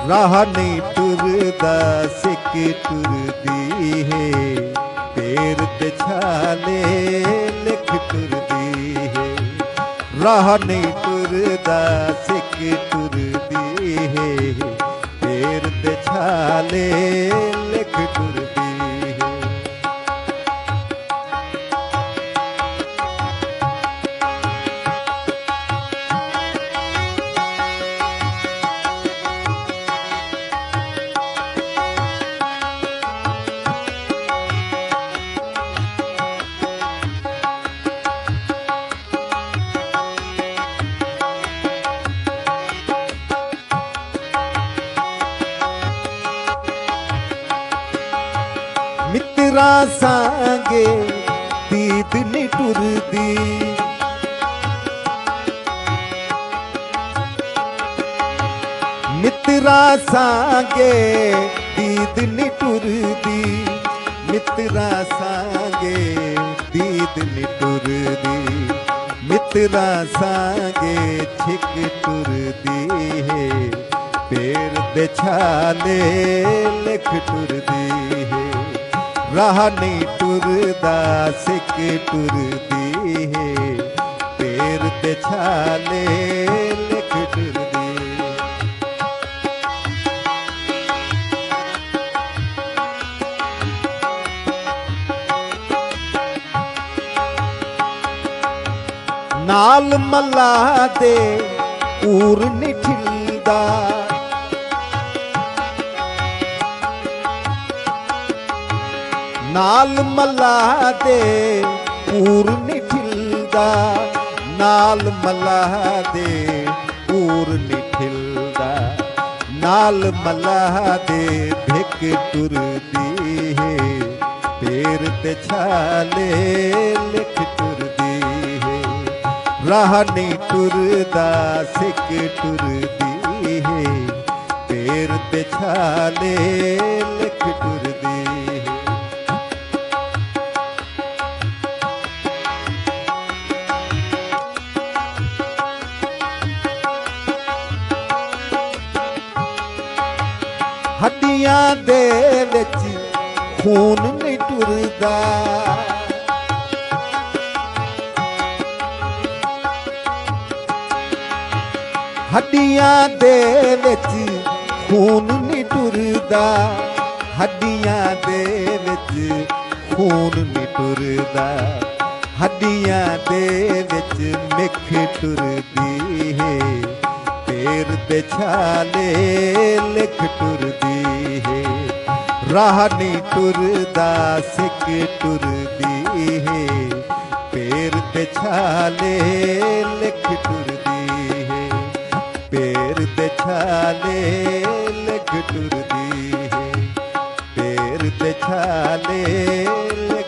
राह नहीं टुरदा सिक टुरदी है, पैर ते छाले लिख टुरदी है। राह नहीं टुरदा सिक टुरदी है, पैर ते छाले लिख टुरदी है। मित्रा सांगे दीद नी टुरदी, मित्रा सांगे दीद नी टुरदी, मित्रा सांगे दीद नी टुरदी। मित्रा सांगे छिक टुरदी है, पैर दे छाले लिख टुरदी है। राह नहीं टुरदा सिक टुरदी है, पैर ते छाले लिख टुरदी। नाल मल्ला दे ऊर नी ठिलदा, नाल मल्ला दे पूर नी ठिलदा, नाल मल्ला दे पूर नी ठिलदा। नाल मल्ला दे भिक टुरदी है, पैर ते छाले लिख टुरदी है। राह नहीं टुरदा सिक टुरदी है, पैर ते छाले लिख टुरदी है। हड्डियां दे विच खून नहीं टुरदा, हड्डियां दे विच खून नहीं टुरदा, हड्डियां दे विच खून नहीं टुरदा। हड्डियां दे विच मिख टुरदी है, पैर ते छाले लिख टुरदी है। राह नहीं टुरदा सिक टुरदी है, पैर ते छाले लिख टुरदी है। पैर ते छाले लिख टुरदी है, पैर ते छाले लिख